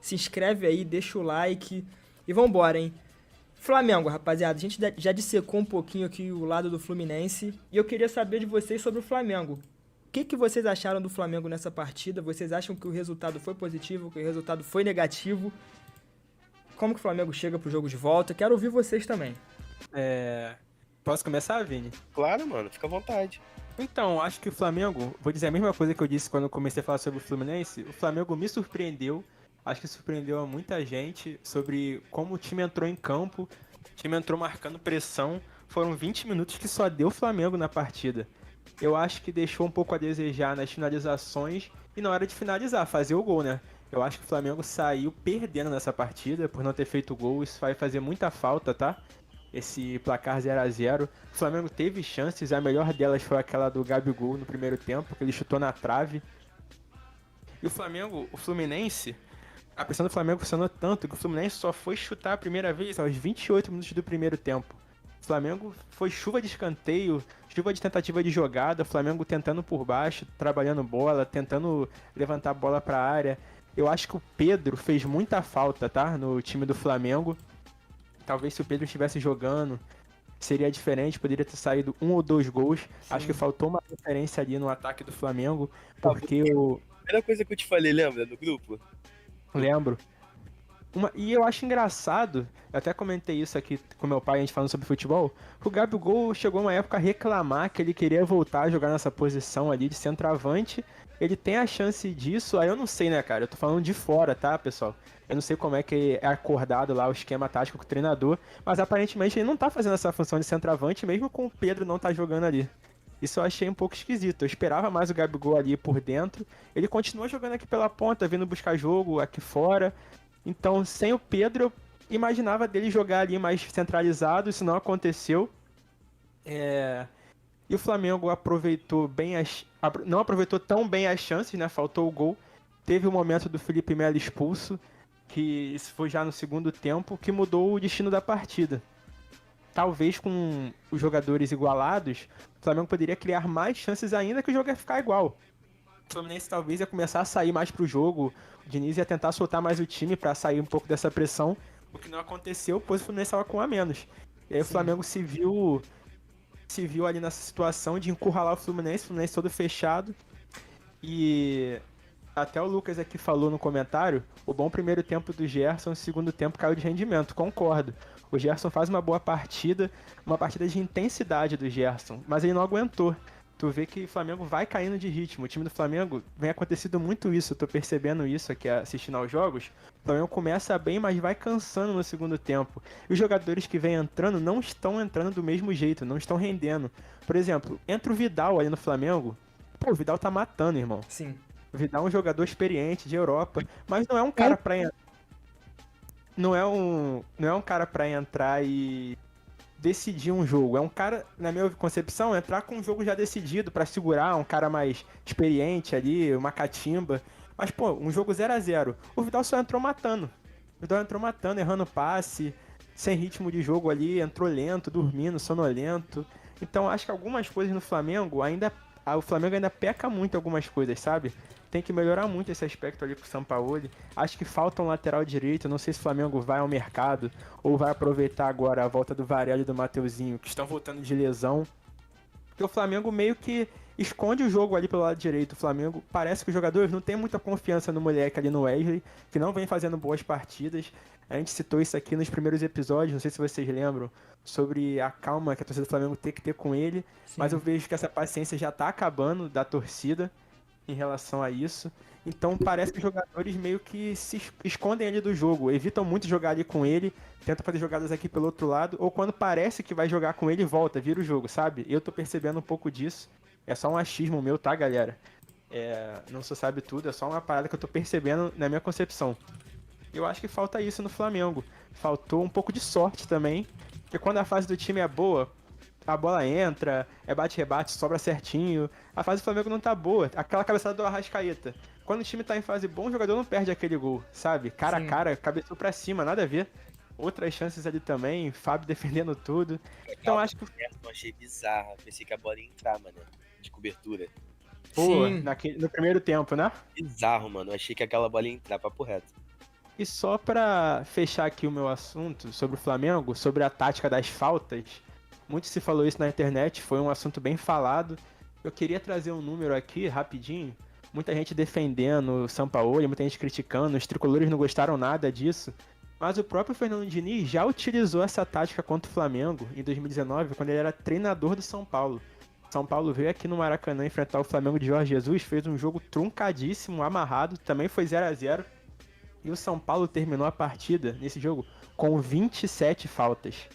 se inscreve aí, deixa o like e vambora, hein? Flamengo, rapaziada, a gente já dissecou um pouquinho aqui o lado do Fluminense e eu queria saber de vocês sobre o Flamengo. O que, que vocês acharam do Flamengo nessa partida? Vocês acham que o resultado foi positivo, que o resultado foi negativo? Como que o Flamengo chega pro jogo de volta? Quero ouvir vocês também. Posso começar, Vini? Claro, mano, fica à vontade. Então, acho que o Flamengo, vou dizer a mesma coisa que eu disse quando eu comecei a falar sobre o Fluminense, o Flamengo me surpreendeu, acho que surpreendeu a muita gente sobre como o time entrou em campo, o time entrou marcando pressão, foram 20 minutos que só deu o Flamengo na partida. Eu acho que deixou um pouco a desejar nas finalizações e na hora de finalizar, fazer o gol, né? Eu acho que o Flamengo saiu perdendo nessa partida por não ter feito gol, isso vai fazer muita falta, tá? Esse placar 0-0. O Flamengo teve chances, a melhor delas foi aquela do Gabigol no primeiro tempo, que ele chutou na trave. E o Fluminense, a pressão do Flamengo funcionou tanto que o Fluminense só foi chutar a primeira vez aos 28 minutos do primeiro tempo. O Flamengo foi chuva de escanteio, chuva de tentativa de jogada, o Flamengo tentando por baixo, trabalhando bola, tentando levantar a bola para a área. Eu acho que o Pedro fez muita falta, tá? No time do Flamengo. Talvez se o Pedro estivesse jogando, seria diferente, poderia ter saído 1 ou 2 gols. Sim. Acho que faltou uma referência ali no ataque do Flamengo, porque o... A primeira coisa que eu te falei, lembra, no grupo? Lembro. E eu acho engraçado, eu até comentei isso aqui com meu pai, a gente falando sobre futebol, o Gabigol chegou uma época a reclamar que ele queria voltar a jogar nessa posição ali de centroavante. Ele tem a chance disso, aí eu não sei, né, cara? Eu tô falando de fora, tá, pessoal? Eu não sei como é que é acordado lá o esquema tático com o treinador, mas aparentemente ele não tá fazendo essa função de centroavante, mesmo com o Pedro não tá jogando ali. Isso eu achei um pouco esquisito. Eu esperava mais o Gabigol ali por dentro. Ele continua jogando aqui pela ponta, vindo buscar jogo aqui fora. Então, sem o Pedro, eu imaginava dele jogar ali mais centralizado, isso não aconteceu. E o Flamengo aproveitou bem não aproveitou tão bem as chances, né? Faltou o gol. Teve o momento do Felipe Melo expulso, que isso foi já no segundo tempo, que mudou o destino da partida. Talvez com os jogadores igualados, o Flamengo poderia criar mais chances ainda que o jogo ia ficar igual. O Fluminense talvez ia começar a sair mais pro jogo, o Diniz ia tentar soltar mais o time para sair um pouco dessa pressão, o que não aconteceu, pois o Fluminense estava com um a menos. E aí o Flamengo se viu ali nessa situação de encurralar o Fluminense todo fechado. E até o Lucas aqui falou no comentário, o bom primeiro tempo do Gerson, o segundo tempo caiu de rendimento, concordo. O Gerson faz uma boa partida, uma partida de intensidade do Gerson, mas ele não aguentou. Tu vê que o Flamengo vai caindo de ritmo. O time do Flamengo vem acontecendo muito isso. Eu tô percebendo isso aqui assistindo aos jogos. O Flamengo começa bem, mas vai cansando no segundo tempo. E os jogadores que vêm entrando não estão entrando do mesmo jeito, não estão rendendo. Por exemplo, entra o Vidal ali no Flamengo. Pô, o Vidal tá matando, irmão. Sim. O Vidal é um jogador experiente de Europa, mas não é um cara pra não é um cara pra entrar e decidir um jogo. É um cara, na minha concepção, entrar com um jogo já decidido pra segurar, um cara mais experiente ali, uma catimba. Mas, pô, um jogo 0-0. O Vidal só entrou matando. O Vidal entrou matando, errando passe, sem ritmo de jogo ali, entrou lento, dormindo, sonolento. Então, acho que algumas coisas no Flamengo o Flamengo ainda peca muito algumas coisas, sabe? Tem que melhorar muito esse aspecto ali com o Sampaoli. Acho que falta um lateral direito. Não sei se o Flamengo vai ao mercado ou vai aproveitar agora a volta do Varela e do Mateuzinho, que estão voltando de lesão. Porque o Flamengo meio que esconde o jogo ali pelo lado direito. O Flamengo parece que os jogadores não têm muita confiança no moleque ali no Wesley, que não vem fazendo boas partidas. A gente citou isso aqui nos primeiros episódios, não sei se vocês lembram, sobre a calma que a torcida do Flamengo tem que ter com ele. Sim. Mas eu vejo que essa paciência já tá acabando da torcida em relação a isso. Então parece que os jogadores meio que se escondem ali do jogo, evitam muito jogar ali com ele, tentam fazer jogadas aqui pelo outro lado, ou quando parece que vai jogar com ele, volta, vira o jogo, sabe? Eu tô percebendo um pouco disso. É só um achismo meu, tá, galera? Não se sabe tudo, é só uma parada que eu tô percebendo na minha concepção. Eu acho que falta isso no Flamengo. Faltou um pouco de sorte também, porque quando a fase do time é boa, a bola entra, bate-rebate, sobra certinho. A fase do Flamengo não tá boa. Aquela cabeçada do Arrascaeta. Quando o time tá em fase boa, o jogador não perde aquele gol, sabe? Cara a cara, cabeçou pra cima, nada a ver. Outras chances ali também, Fábio defendendo tudo. Então acho que... Eu achei bizarro, pensei que a bola ia entrar, mano, de cobertura. Pô, no primeiro tempo, né? Bizarro, mano, eu achei que aquela bola ia entrar, papo reto. E só pra fechar aqui o meu assunto sobre o Flamengo, sobre a tática das faltas, muito se falou isso na internet, foi um assunto bem falado. Eu queria trazer um número aqui, rapidinho. Muita gente defendendo o Sampaoli, muita gente criticando, os tricolores não gostaram nada disso. Mas o próprio Fernando Diniz já utilizou essa tática contra o Flamengo em 2019, quando ele era treinador do São Paulo. São Paulo veio aqui no Maracanã enfrentar o Flamengo de Jorge Jesus, fez um jogo truncadíssimo, amarrado, também foi 0-0. E o São Paulo terminou a partida, nesse jogo, com 27 faltas.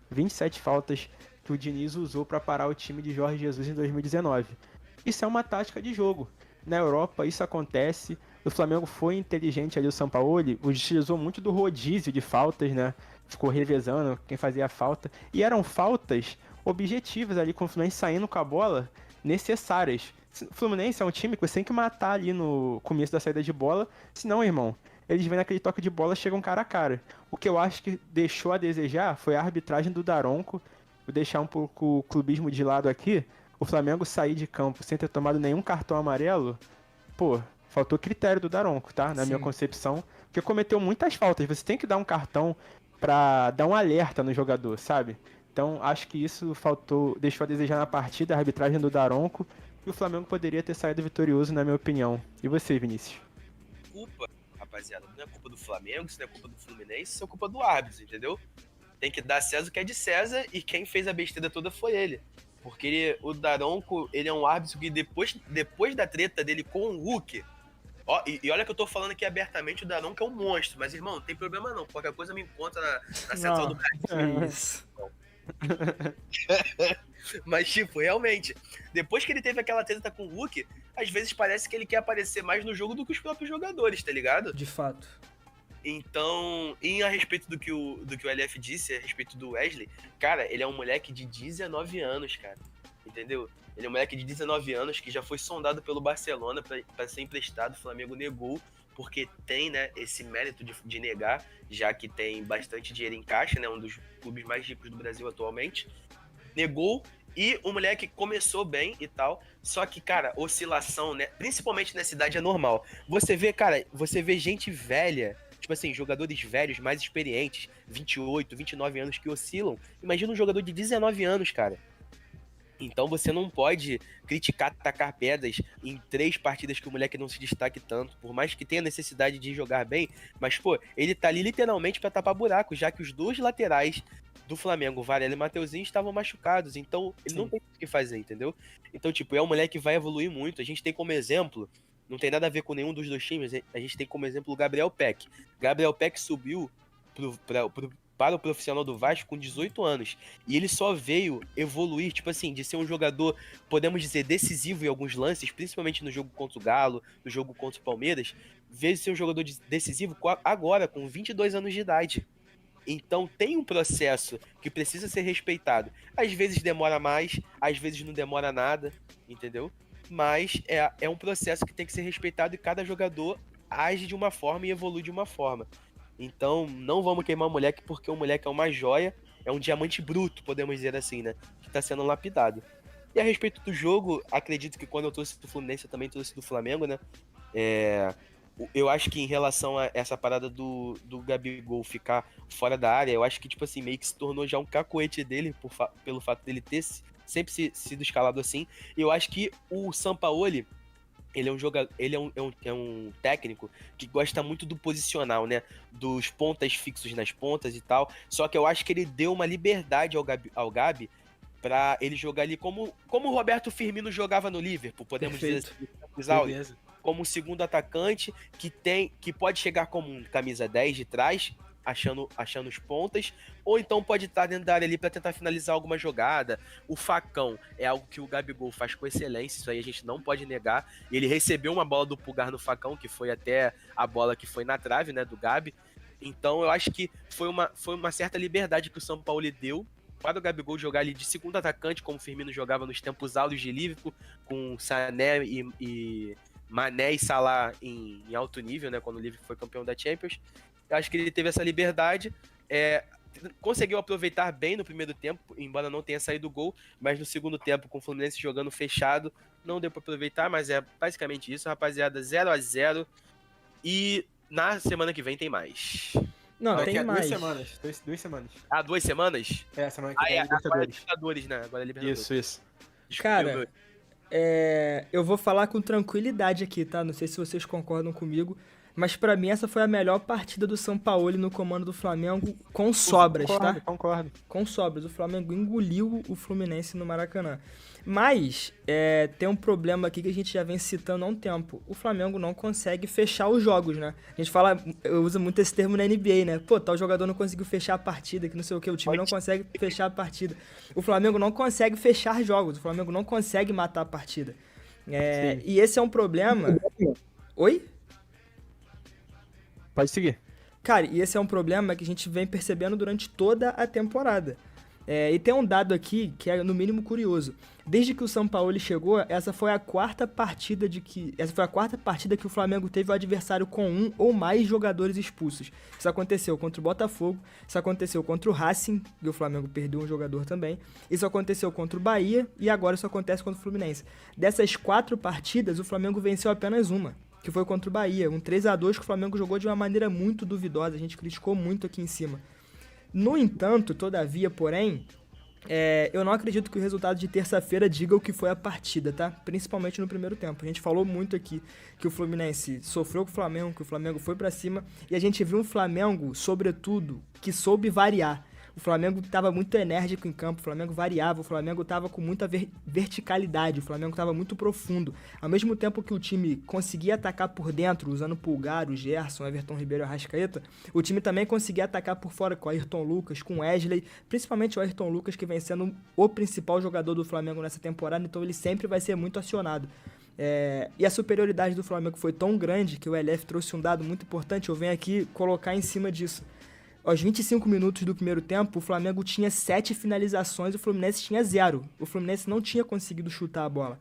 27 faltas que o Diniz usou para parar o time de Jorge Jesus em 2019. Isso é uma tática de jogo. Na Europa isso acontece. O Flamengo foi inteligente ali, o Sampaoli, utilizou muito do rodízio de faltas, né? Ficou revezando quem fazia a falta. E eram faltas objetivas ali, com o Fluminense saindo com a bola, necessárias. O Fluminense é um time que você tem que matar ali no começo da saída de bola, senão, irmão, eles vêm naquele toque de bola, chegam cara a cara. O que eu acho que deixou a desejar foi a arbitragem do Daronco. Vou deixar um pouco o clubismo de lado aqui. O Flamengo sair de campo sem ter tomado nenhum cartão amarelo, pô, faltou critério do Daronco, tá? Na minha concepção. Porque cometeu muitas faltas. Você tem que dar um cartão pra dar um alerta no jogador, sabe? Então, acho que isso faltou, deixou a desejar na partida, a arbitragem do Daronco. E o Flamengo poderia ter saído vitorioso, na minha opinião. E você, Vinícius? Culpa, rapaziada, não é culpa do Flamengo, isso não é culpa do Fluminense, isso é culpa do árbitro, entendeu? Tem que dar César o que é de César e quem fez a besteira toda foi ele. Porque o Daronco, ele é um árbitro que depois da treta dele com o Hulk, ó, e olha que eu tô falando aqui abertamente, o Daronco é um monstro, mas irmão, não tem problema não, qualquer coisa me encontra na central do Não, isso. Mas, tipo, realmente, depois que ele teve aquela treta com o Hulk, às vezes parece que ele quer aparecer mais no jogo do que os próprios jogadores, tá ligado? De fato. Então, e a respeito do que o LF disse, a respeito do Wesley, cara, ele é um moleque de 19 anos, cara, entendeu? Ele é um moleque de 19 anos que já foi sondado pelo Barcelona pra ser emprestado, o Flamengo negou, porque tem, né, esse mérito de negar, já que tem bastante dinheiro em caixa, né, um dos clubes mais ricos do Brasil atualmente, negou, e o moleque começou bem e tal, só que, cara, oscilação, né, principalmente nessa idade é normal. Você vê, cara, você vê gente velha, tipo assim, jogadores velhos, mais experientes, 28, 29 anos que oscilam. Imagina um jogador de 19 anos, cara. Então você não pode criticar, tacar pedras em 3 partidas que o moleque não se destaque tanto, por mais que tenha necessidade de jogar bem, mas, pô, ele tá ali literalmente pra tapar buraco, já que os 2 laterais do Flamengo, Varela e Mateuzinho, estavam machucados, então ele não tem o que fazer, entendeu? Então, tipo, é um moleque que vai evoluir muito. A gente tem como exemplo, não tem nada a ver com nenhum dos 2 times, a gente tem como exemplo o Gabriel Peck. Gabriel Peck subiu para o profissional do Vasco com 18 anos. E ele só veio evoluir, tipo assim, de ser um jogador, podemos dizer, decisivo em alguns lances, principalmente no jogo contra o Galo, no jogo contra o Palmeiras, veio ser um jogador decisivo agora, com 22 anos de idade. Então tem um processo que precisa ser respeitado. Às vezes demora mais, às vezes não demora nada, entendeu? Mas é um processo que tem que ser respeitado e cada jogador age de uma forma e evolui de uma forma. Então não vamos queimar o moleque porque o moleque é uma joia, é um diamante bruto, podemos dizer assim, né? Que tá sendo lapidado. E a respeito do jogo, acredito que quando eu trouxe do Fluminense eu também trouxe do Flamengo, né? Eu acho que em relação a essa parada do Gabigol ficar fora da área, eu acho que, tipo assim, meio que se tornou já um cacoete dele, pelo fato dele ter sempre sido escalado assim. E eu acho que o Sampaoli, ele é um jogador, ele é um técnico que gosta muito do posicional, né? Dos pontas fixos nas pontas e tal. Só que eu acho que ele deu uma liberdade ao Gabi pra ele jogar ali como o Roberto Firmino jogava no Liverpool, podemos dizer assim, como um segundo atacante que pode chegar como um camisa 10 de trás, achando os pontas, ou então pode estar dentro da área ali para tentar finalizar alguma jogada. O facão é algo que o Gabigol faz com excelência, isso aí a gente não pode negar. Ele recebeu uma bola do Pulgar no facão, que foi até a bola que foi na trave, né, do Gabi. Então eu acho que foi uma certa liberdade que o São Paulo deu para o Gabigol jogar ali de segundo atacante, como o Firmino jogava nos tempos áureos de Liverpool, com Sané e Mané e Salah em alto nível, né, quando o Liverpool foi campeão da Champions. Eu acho que ele teve essa liberdade, conseguiu aproveitar bem no primeiro tempo, embora não tenha saído o gol, mas no segundo tempo, com o Fluminense jogando fechado, não deu para aproveitar, mas é basicamente isso, rapaziada, 0-0. E Na semana que vem tem mais. Não, Daqui tem a mais. 2 semanas. 2 semanas. Ah, 2 semanas? É, semana que Ah, vem é, é agora é Libertadores. Libertadores, né? Agora é Libertadores. Isso. Desculpa, Cara, meu. eu vou falar com tranquilidade aqui, tá? Não sei se vocês concordam comigo, mas pra mim essa foi a melhor partida do Sampaoli no comando do Flamengo com sobras, tá? Concordo. Com sobras. O Flamengo engoliu o Fluminense no Maracanã. Mas tem um problema aqui que a gente já vem citando há um tempo. O Flamengo não consegue fechar os jogos, né? A gente fala, eu uso muito esse termo na NBA, né? Pô, tal jogador não conseguiu fechar a partida, que não sei o que, o time não consegue fechar a partida. O Flamengo não consegue fechar jogos, o Flamengo não consegue matar a partida. E esse é um problema... Oi? Pode seguir. Cara, e esse é um problema que a gente vem percebendo durante toda a temporada. E tem um dado aqui que é no mínimo curioso. Desde que o Sampaoli chegou, essa foi a quarta partida que o Flamengo teve o adversário com um ou mais jogadores expulsos. Isso aconteceu contra o Botafogo, isso aconteceu contra o Racing, e o Flamengo perdeu um jogador também. Isso aconteceu contra o Bahia e agora isso acontece contra o Fluminense. Dessas 4 partidas, o Flamengo venceu apenas uma, que foi contra o Bahia, um 3-2 que o Flamengo jogou de uma maneira muito duvidosa, a gente criticou muito aqui em cima. No entanto, todavia, porém, eu não acredito que o resultado de terça-feira diga o que foi a partida, tá? Principalmente no primeiro tempo. A gente falou muito aqui que o Fluminense sofreu com o Flamengo, que o Flamengo foi pra cima, e a gente viu um Flamengo, sobretudo, que soube variar. O Flamengo estava muito enérgico em campo, o Flamengo variava, o Flamengo estava com muita verticalidade, o Flamengo estava muito profundo. Ao mesmo tempo que o time conseguia atacar por dentro, usando o Pulgar, o Gerson, o Everton Ribeiro e o Arrascaeta, o time também conseguia atacar por fora com o Ayrton Lucas, com o Wesley, principalmente o Ayrton Lucas, que vem sendo o principal jogador do Flamengo nessa temporada, então ele sempre vai ser muito acionado. E a superioridade do Flamengo foi tão grande que o LF trouxe um dado muito importante, eu venho aqui colocar em cima disso. Aos 25 minutos do primeiro tempo, o Flamengo tinha 7 finalizações e o Fluminense tinha 0. O Fluminense não tinha conseguido chutar a bola.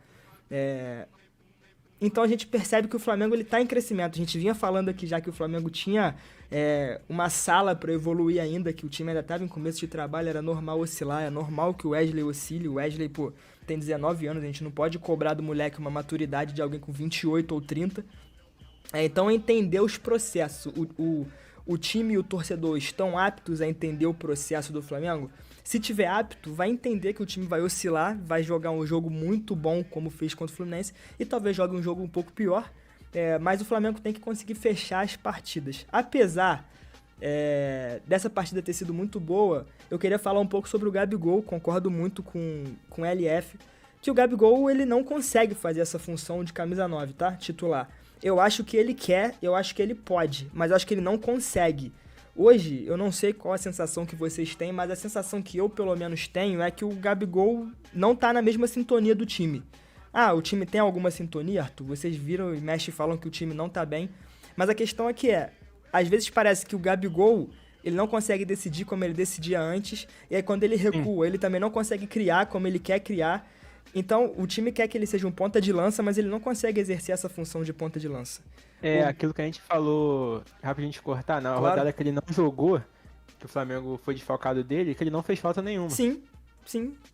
Então a gente percebe que o Flamengo está em crescimento. A gente vinha falando aqui já que o Flamengo tinha uma sala para evoluir ainda, que o time ainda estava em começo de trabalho, era normal oscilar, é normal que o Wesley oscile. O Wesley, tem 19 anos, a gente não pode cobrar do moleque uma maturidade de alguém com 28 ou 30. Então entender os processos. O time e o torcedor estão aptos a entender o processo do Flamengo? Se tiver apto, vai entender que o time vai oscilar, vai jogar um jogo muito bom, como fez contra o Fluminense, e talvez jogue um jogo um pouco pior, mas o Flamengo tem que conseguir fechar as partidas. Apesar dessa partida ter sido muito boa, eu queria falar um pouco sobre o Gabigol, concordo muito com o LF, que o Gabigol ele não consegue fazer essa função de camisa 9, tá? Titular. Eu acho que ele quer, eu acho que ele pode, mas eu acho que ele não consegue. Hoje, eu não sei qual a sensação que vocês têm, mas a sensação que eu, pelo menos, tenho é que o Gabigol não tá na mesma sintonia do time. O time tem alguma sintonia, Arthur? Vocês viram e mexem e falam que o time não tá bem, mas a questão é que às vezes parece que o Gabigol, ele não consegue decidir como ele decidia antes, e aí quando ele recua, ele também não consegue criar como ele quer criar. Então, o time quer que ele seja um ponta de lança, mas ele não consegue exercer essa função de ponta de lança. Aquilo que a gente falou, rapidinho de cortar, na Claro. rodada que ele não jogou, que o Flamengo foi desfalcado dele, que ele não fez falta nenhuma. Sim.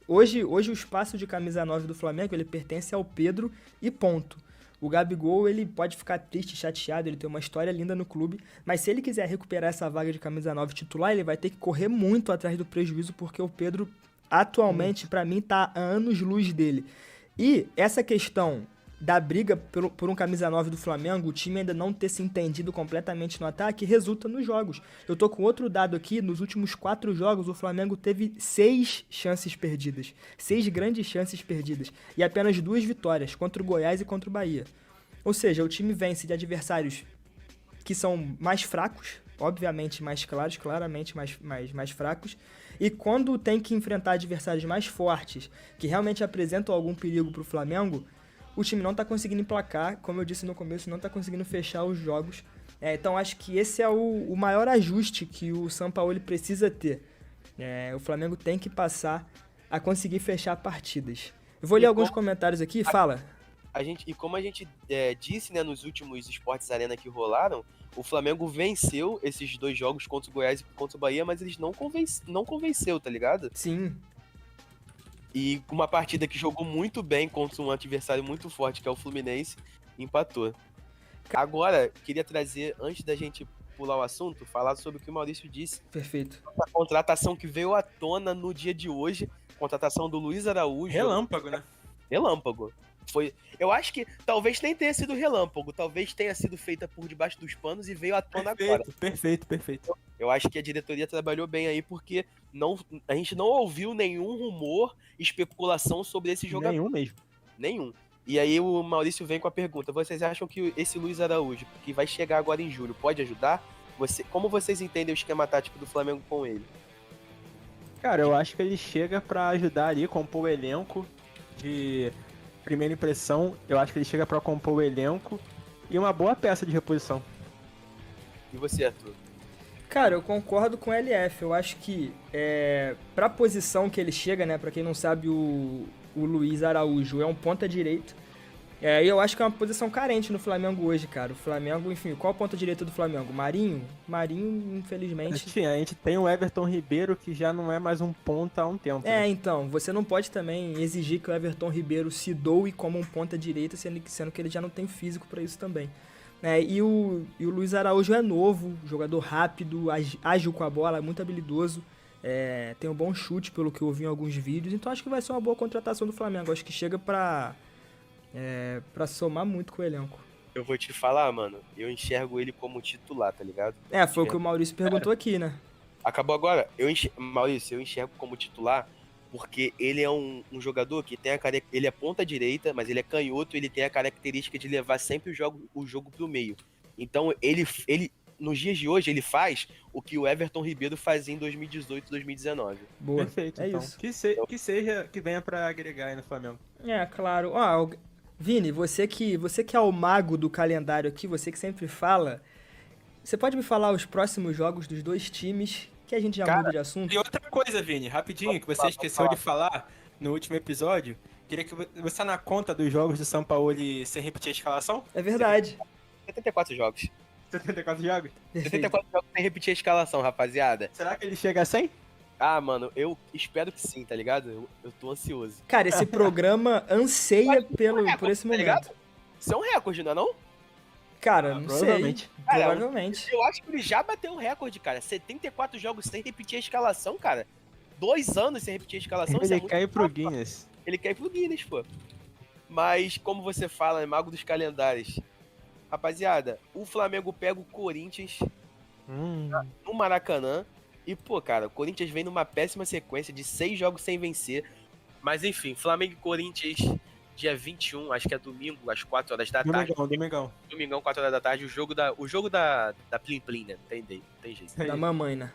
Hoje o espaço de camisa 9 do Flamengo, ele pertence ao Pedro e ponto. O Gabigol, ele pode ficar triste, chateado, ele tem uma história linda no clube, mas se ele quiser recuperar essa vaga de camisa 9 titular, ele vai ter que correr muito atrás do prejuízo, porque o Pedro... atualmente, pra mim, tá a anos-luz dele. E essa questão da briga por um camisa 9 do Flamengo, o time ainda não ter se entendido completamente no ataque, resulta nos jogos. Eu tô com outro dado aqui, nos últimos 4 jogos, o Flamengo teve 6 chances perdidas. 6 grandes chances perdidas. E apenas 2 vitórias, contra o Goiás e contra o Bahia. Ou seja, o time vence de adversários que são mais fracos, obviamente mais claros, claramente mais fracos, e quando tem que enfrentar adversários mais fortes, que realmente apresentam algum perigo para o Flamengo, o time não está conseguindo emplacar, como eu disse no começo, não está conseguindo fechar os jogos. Então acho que esse é o maior ajuste que o Sampaoli precisa ter. O Flamengo tem que passar a conseguir fechar partidas. Eu vou ler alguns comentários aqui, fala. Como a gente disse, né, nos últimos Esportes Arena que rolaram, o Flamengo venceu esses 2 jogos contra o Goiás e contra o Bahia, mas eles não convenceu, tá ligado? Sim. E uma partida que jogou muito bem contra um adversário muito forte, que é o Fluminense, empatou. Agora, queria trazer, antes da gente pular o assunto, falar sobre o que o Maurício disse. Perfeito. A contratação que veio à tona no dia de hoje, contratação do Luiz Araújo. Relâmpago, né? Relâmpago. Eu acho que talvez nem tenha sido relâmpago, talvez tenha sido feita por debaixo dos panos e veio à tona agora. Perfeito. Eu acho que a diretoria trabalhou bem aí, porque a gente não ouviu nenhum rumor, especulação sobre esse jogador. Nenhum mesmo. Nenhum. E aí o Maurício vem com a pergunta: vocês acham que esse Luiz Araújo, que vai chegar agora em julho, pode ajudar? Como vocês entendem o esquema tático do Flamengo com ele? Cara, eu acho que ele chega pra ajudar ali, compor o elenco. De primeira impressão, eu acho que ele chega pra compor o elenco e uma boa peça de reposição. E você, Arthur? Cara, eu concordo com o LF. Eu acho que pra posição que ele chega, né? Pra quem não sabe, o Luiz Araújo é um ponta direito. E eu acho que é uma posição carente no Flamengo hoje, cara. O Flamengo, enfim, qual a ponta direita do Flamengo? Marinho? Marinho, infelizmente. Enfim, a gente tem o Everton Ribeiro, que já não é mais um ponta há um tempo. né? Então, você não pode também exigir que o Everton Ribeiro se doe como um ponta direita, sendo que ele já não tem físico pra isso também. E o Luiz Araújo é novo, jogador rápido, ágil com a bola, muito habilidoso. Tem um bom chute, pelo que eu vi em alguns vídeos. Então acho que vai ser uma boa contratação do Flamengo. Acho que chega pra somar muito com o elenco. Eu vou te falar, mano, eu enxergo ele como titular, tá ligado? Foi o que o Maurício perguntou aqui, né? Acabou agora. Maurício, eu enxergo como titular porque ele é um jogador que tem ele é ponta direita, mas ele é canhoto, ele tem a característica de levar sempre o jogo pro meio. Então, ele nos dias de hoje, ele faz o que o Everton Ribeiro fazia em 2018, 2019. Boa. Perfeito, é então. isso. Que venha pra agregar aí no Flamengo. Claro. Vini, você que é o mago do calendário aqui, você que sempre fala, você pode me falar os próximos jogos dos dois times, que a gente já muda de assunto? E outra coisa, Vini, rapidinho, que você esqueceu de falar no último episódio, queria que você na conta dos jogos do São Paulo sem repetir a escalação? É verdade. 74 jogos. 74 jogos? Perfeito. 74 jogos sem repetir a escalação, rapaziada. Será que ele chega a 100? Ah, mano, eu espero que sim, tá ligado? Eu tô ansioso. Cara, esse programa anseia por esse Tá momento. ligado? Isso é um recorde, não é não? Cara, não provavelmente. sei. Cara, Provavelmente. Eu acho que ele já bateu o recorde, cara. 74 jogos sem repetir a escalação, cara. 2 anos sem repetir a escalação. isso é Ele muito cai pro rápido. Guinness. Ele cai pro Guinness, pô. Mas, como você fala, é mago dos calendários. Rapaziada, o Flamengo pega o Corinthians no Maracanã. E, pô, cara, o Corinthians vem numa péssima sequência de 6 jogos sem vencer. Mas, enfim, Flamengo e Corinthians, dia 21, acho que é domingo, às 4 horas da tarde. Domingão. Domingão, 4 horas da tarde, o jogo da Plim Plim, né? Não tem jeito. Da mamãe, né?